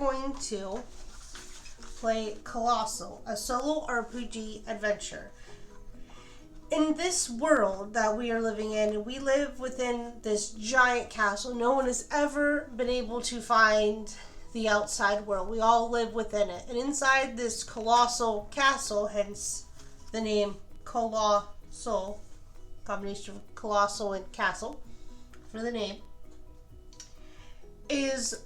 going to play Colossal, a solo RPG adventure. In this world that we are living in, we live within this giant castle. No one has ever been able to find the outside world. We all live within it. And inside this colossal castle, hence the name Colossal, combination of colossal and castle for the name, is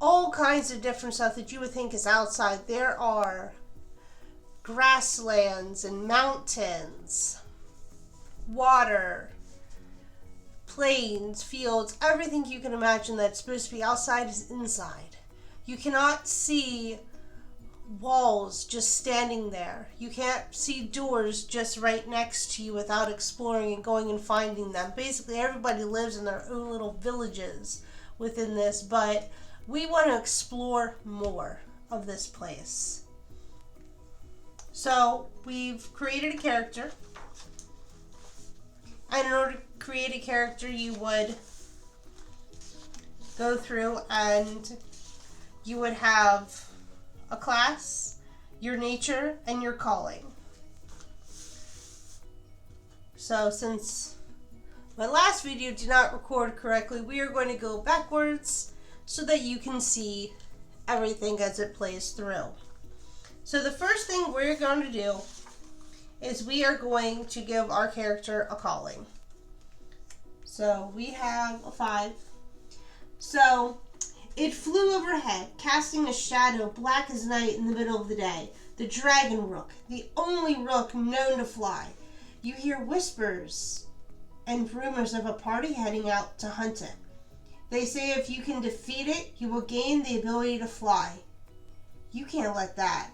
all kinds of different stuff that you would think is outside. There are grasslands and mountains, water, plains, fields, everything you can imagine that's supposed to be outside is inside. You cannot see walls just standing there. You can't see doors just right next to you without exploring and going and finding them. Basically, everybody lives in their own little villages within this, but we want to explore more of this place. So we've created a character, and in order to create a character, you would go through and you would have a class, your nature, and your calling. So since my last video did not record correctly, we are going to go backwards so that you can see everything as it plays through. So the first thing we're going to do is we are going to give our character a calling. So we have a 5. So it flew overhead, casting a shadow black as night in the middle of the day. The dragon rook, the only rook known to fly. You hear whispers and rumors of a party heading out to hunt it. They say if you can defeat it, you will gain the ability to fly. You can't let that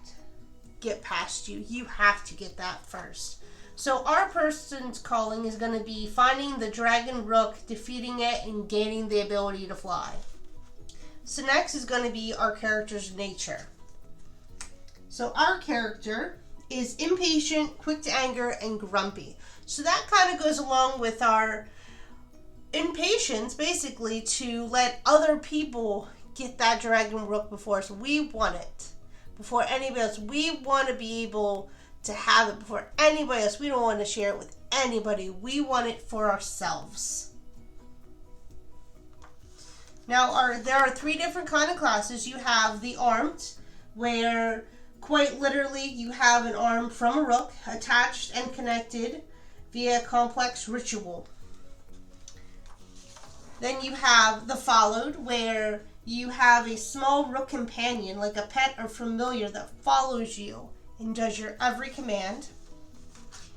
get past you. You have to get that first. So our person's calling is going to be finding the dragon rook, defeating it, and gaining the ability to fly. So next is going to be our character's nature. So our character is impatient, quick to anger, and grumpy. So that kind of goes along with our impatience, basically, to let other people get that dragon rook before us. We want it before anybody else. We want to be able to have it before anybody else. We don't want to share it with anybody. We want it for ourselves. Now, there are 3 different kind of classes. You have the armed, where quite literally you have an arm from a rook attached and connected via complex ritual. Then you have the followed, where you have a small rook companion, like a pet or familiar, that follows you and does your every command.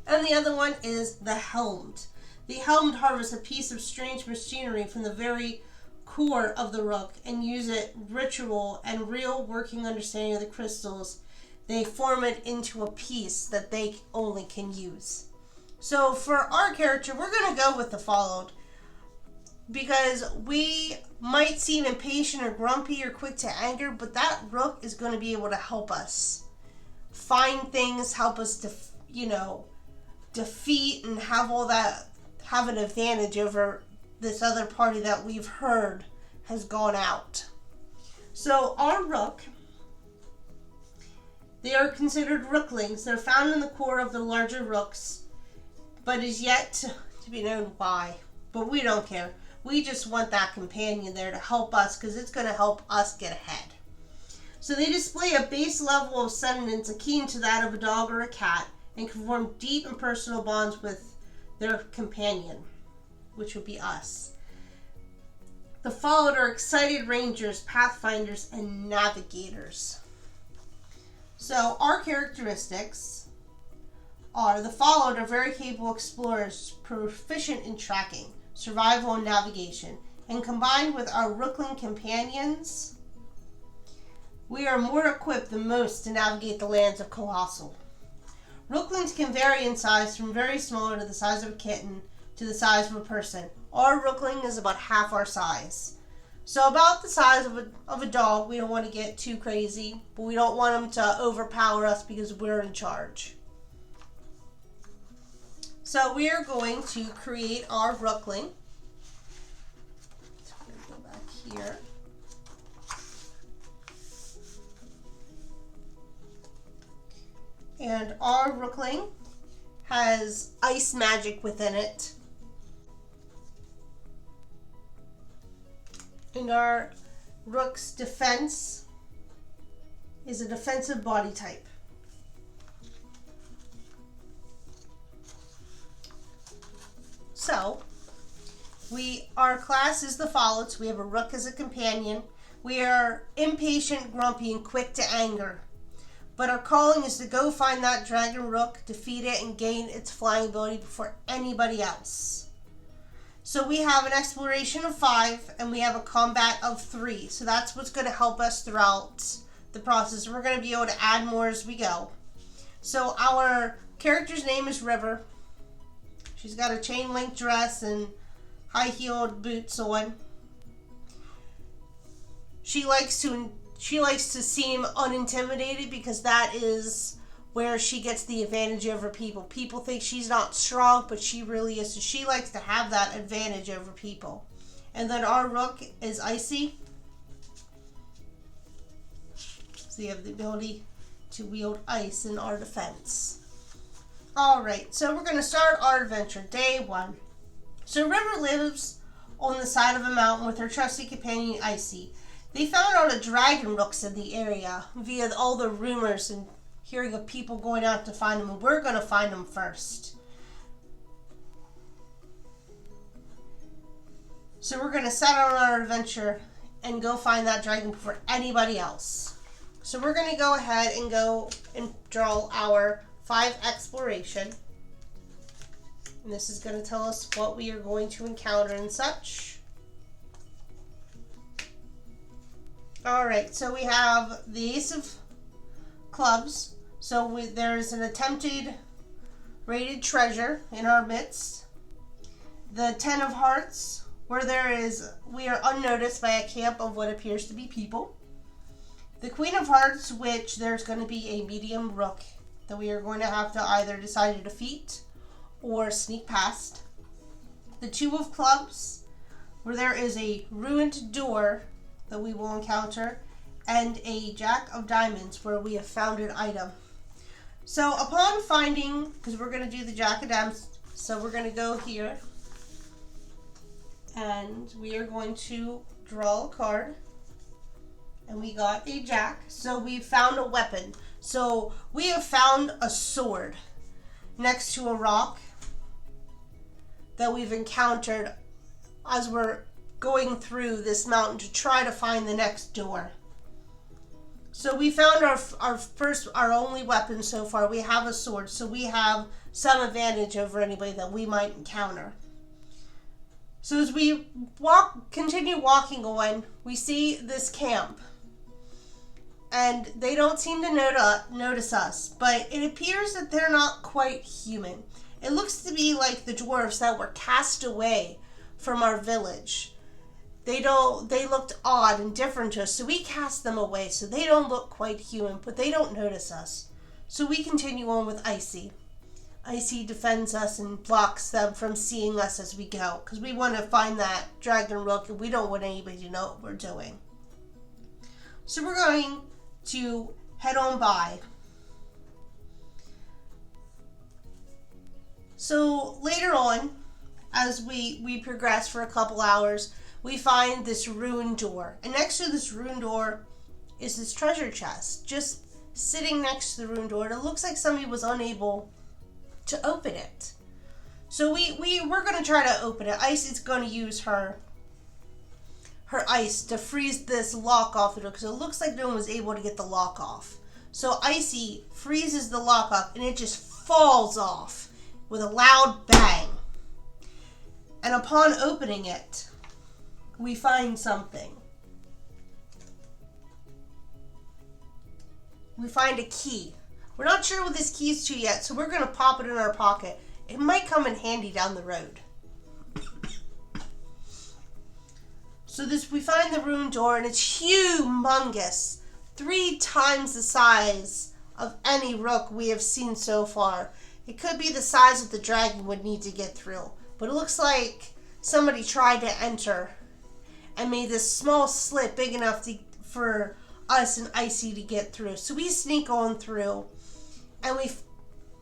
And the other one is the helmed. The helmed harvests a piece of strange machinery from the very core of the rook and use it ritual and real working understanding of the crystals. They form it into a piece that they only can use. So for our character, we're going to go with the followed, because we might seem impatient or grumpy or quick to anger, but that rook is going to be able to help us find things, help us defeat and have an advantage over this other party that we've heard has gone out. So our rook, they are considered rooklings. They're found in the core of the larger rooks, but is yet to be known why. But we don't care. We just want that companion there to help us, because it's going to help us get ahead. So they display a base level of sentience akin to that of a dog or a cat, and can form deep and personal bonds with their companion, which would be us. The followed are excited rangers, pathfinders, and navigators. So our characteristics are: the followed are very capable explorers, proficient in tracking, survival, and navigation, and combined with our rookling companions, we are more equipped than most to navigate the lands of Colossal. Rooklings can vary in size from very small to the size of a kitten to the size of a person. Our rookling is about half our size. So about the size of a dog. We don't want to get too crazy, but we don't want them to overpower us because we're in charge. So we are going to create our rookling. So we're going to go back here. And our rookling has ice magic within it. And our rook's defense is a defensive body type. So, our class is the followed. So we have a rook as a companion. We are impatient, grumpy, and quick to anger. But our calling is to go find that dragon rook, defeat it, and gain its flying ability before anybody else. So we have an exploration of 5, and we have a combat of 3. So that's what's going to help us throughout the process. We're going to be able to add more as we go. So our character's name is River. She's got a chain link dress and high-heeled boots on. She likes to seem unintimidated because that is where she gets the advantage over people. People think she's not strong, but she really is. So she likes to have that advantage over people. And then our rook is Icy. So you have the ability to wield ice in our defense. Alright, so we're going to start our adventure, day 1. So River lives on the side of a mountain with her trusty companion Icy. They found out a dragon rooks in the area via all the rumors and hearing of people going out to find them, and we're going to find them first. So we're going to set out on our adventure and go find that dragon before anybody else. So we're going to go ahead and go and draw our 5 exploration. And this is going to tell us what we are going to encounter and such. Alright, so we have the Ace of Clubs. So there's an attempted raided treasure in our midst. The 10 of Hearts, where we are unnoticed by a camp of what appears to be people. The Queen of Hearts, which there's going to be a medium rook that we are going to have to either decide to defeat or sneak past. The 2 of Clubs, where there is a ruined door that we will encounter, and a Jack of Diamonds, where we have found an item. So upon finding, because we're going to do the Jack of Diamonds, so we're going to go here, and we are going to draw a card, and we got a Jack, so we found a weapon. So we have found a sword next to a rock that we've encountered as we're going through this mountain to try to find the next door. So we found our only weapon so far. We have a sword, so we have some advantage over anybody that we might encounter. So as we continue walking on, we see this camp. And they don't seem to notice us, but it appears that they're not quite human. It looks to be like the dwarves that were cast away from our village. They looked odd and different to us, so we cast them away, so they don't look quite human, but they don't notice us. So we continue on with Icy. Icy defends us and blocks them from seeing us as we go, because we want to find that dragon rook, and we don't want anybody to know what we're doing. So we're going to head on by. So later on, as we progress for a couple hours, we find this ruined door. And next to this ruined door is this treasure chest, just sitting next to the ruined door. And it looks like somebody was unable to open it. So we're going to try to open it. Icy's going to use her ice to freeze this lock off the door, because it looks like no one was able to get the lock off. So Icy freezes the lock up, and it just falls off with a loud bang. And upon opening it, we find something. We find a key. We're not sure what this key is to yet, so we're going to pop it in our pocket. It might come in handy down the road. So we find the ruined door, and it's humongous. 3 times the size of any rook we have seen so far. It could be the size that the dragon would need to get through. But it looks like somebody tried to enter and made this small slit big enough for us and Icy to get through. So we sneak on through, and we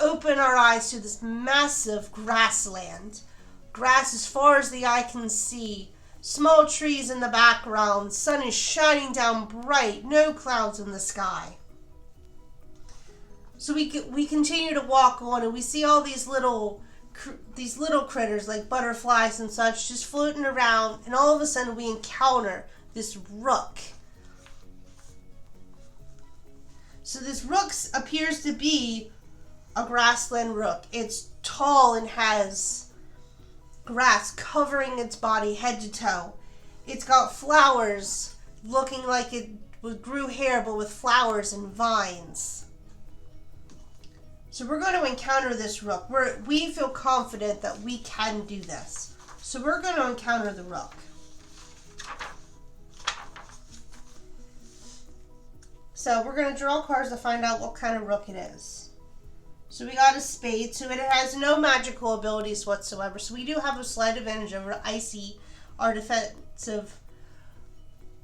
open our eyes to this massive grassland. Grass as far as the eye can see. Small trees in the background. Sun is shining down bright. No clouds in the sky. So we continue to walk on, and we see all these little critters like butterflies and such just floating around, and all of a sudden we encounter this rook. So this rook appears to be a grassland rook. It's tall and has grass covering its body head to toe. It's got flowers looking like it grew hair, but with flowers and vines. So we're going to encounter this rook. We feel confident that we can do this. So we're going to encounter the rook. So we're going to draw cards to find out what kind of rook it is. So we got a spade, so it has no magical abilities whatsoever. So we do have a slight advantage over Icy, our defensive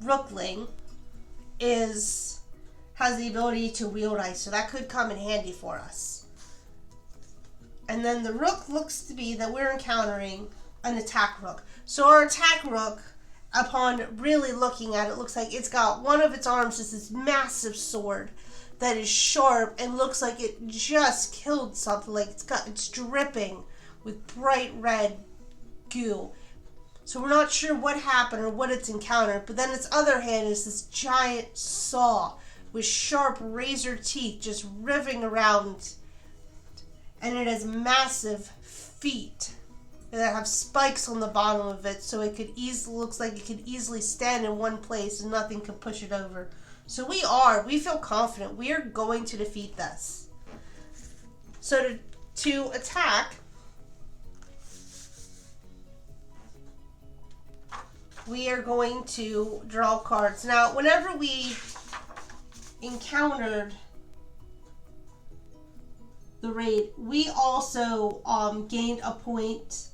rookling, has the ability to wield ice, so that could come in handy for us. And then the rook looks to be that we're encountering an attack rook. So our attack rook, upon really looking at it, looks like it's got one of its arms is this massive sword that is sharp and looks like it just killed something. Like it's dripping with bright red goo. So we're not sure what happened or what it's encountered. But then its other hand is this giant saw with sharp razor teeth just ripping around, and it has massive feet that have spikes on the bottom of it, so it could looks like it could easily stand in one place and nothing could push it over. So we feel confident we are going to defeat this. So to attack, we are going to draw cards. Now, whenever we encountered the raid, we also gained a point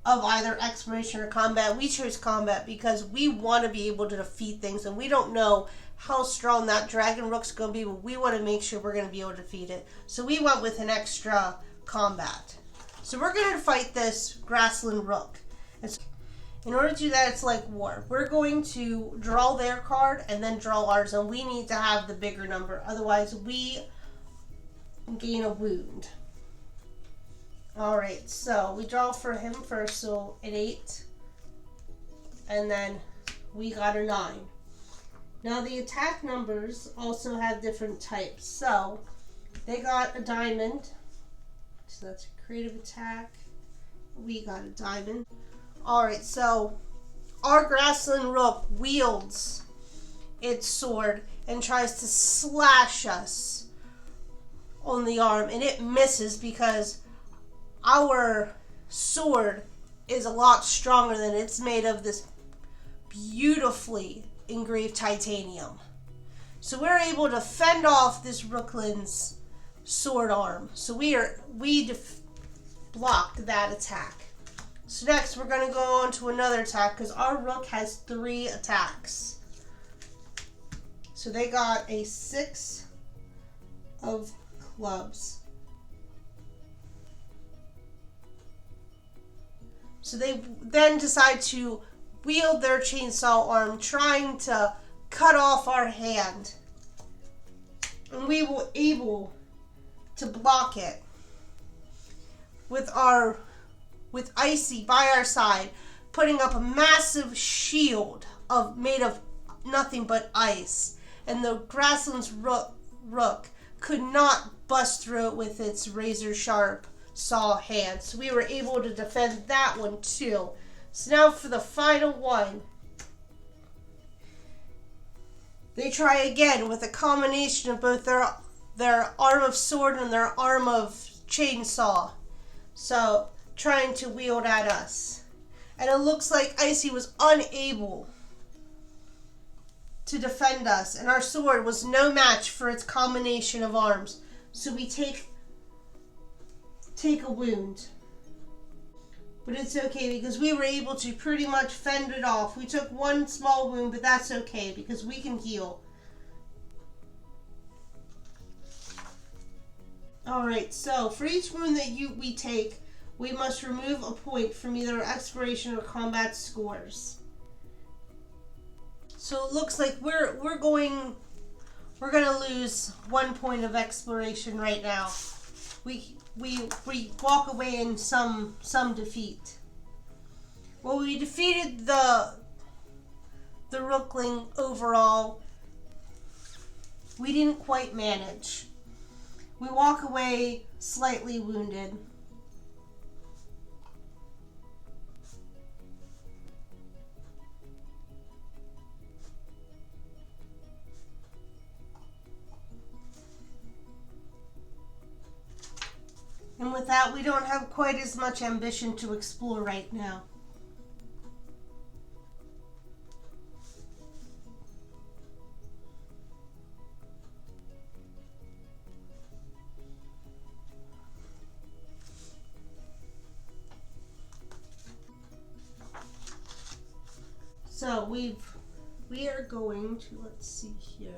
of either exploration or combat. We chose combat because we want to be able to defeat things, and we don't know how strong that dragon rook's going to be, but we want to make sure we're going to be able to defeat it. So we went with an extra combat. So we're going to fight this grassland rook. In order to do that, it's like war. We're going to draw their card and then draw ours, and we need to have the bigger number. Otherwise, we gain a wound. Alright, so we draw for him first, so an 8. And then we got a 9. Now the attack numbers also have different types. So they got a diamond. So that's a creative attack. We got a diamond. Alright, so our grassland rook wields its sword and tries to slash us on the arm, and it misses because our sword is a lot stronger than it's made of this beautifully engraved titanium. So we're able to fend off this rookland's sword arm. So we blocked that attack. So next we're going to go on to another attack because our rook has 3 attacks. So they got a 6 of clubs. So they then decide to wield their chainsaw arm, trying to cut off our hand. And we were able to block it with Icy by our side, putting up a massive shield made of nothing but ice. And the grassland's rook could not bust through it with its razor sharp saw hand. So we were able to defend that one too. So now for the final one. They try again with a combination of both their arm of sword and their arm of chainsaw. So trying to wield at us. And it looks like Icy was unable to defend us, and our sword was no match for its combination of arms. So we take a wound. But it's okay because we were able to pretty much fend it off. We took one small wound, but that's okay because we can heal. Alright, so for each rune that we take, we must remove a point from either our exploration or combat scores. So it looks like we're gonna lose 1 point of exploration right now. We walk away in some defeat. Well, we defeated the Rookling overall. We didn't quite manage. We walk away slightly wounded. And with that, we don't have quite as much ambition to explore right now. So we are going to, let's see here.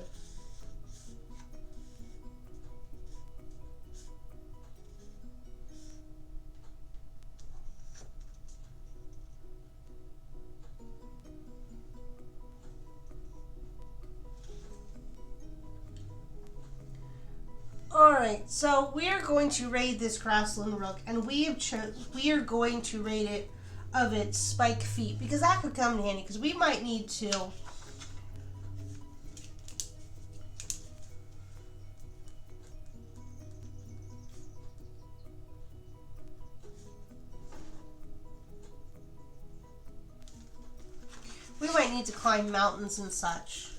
Alright, so we are going to raid this grassland rook, and we are going to raid it of its spike feet, because that could come in handy, because we might need to climb mountains and such.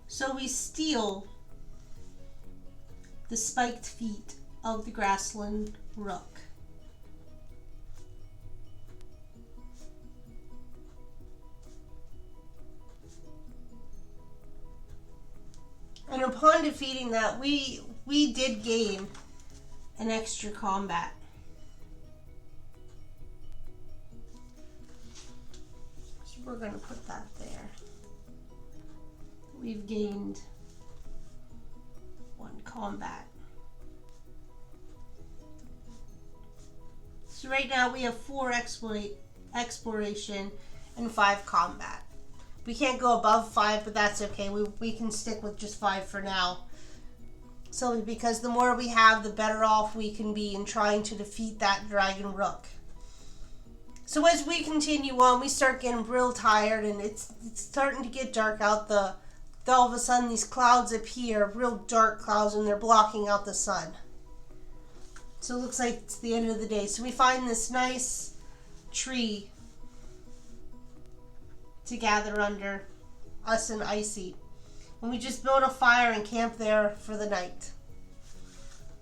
So we steal the spiked feet of the grassland rook. And upon defeating that, we did gain an extra combat. So we're going to put that there. We've gained 1 combat. So right now we have 4 exploration and 5 combat. We can't go above 5, but that's okay. We can stick with just 5 for now. So because the more we have, the better off we can be in trying to defeat that dragon rook. So as we continue on, we start getting real tired, and it's starting to get dark out. All of a sudden these clouds appear, real dark clouds, and they're blocking out the sun. So it looks like it's the end of the day. So we find this nice tree to gather under, us and Icy. And we just build a fire and camp there for the night.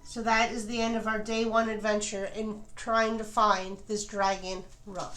So that is the end of our day 1 adventure in trying to find this dragon rook.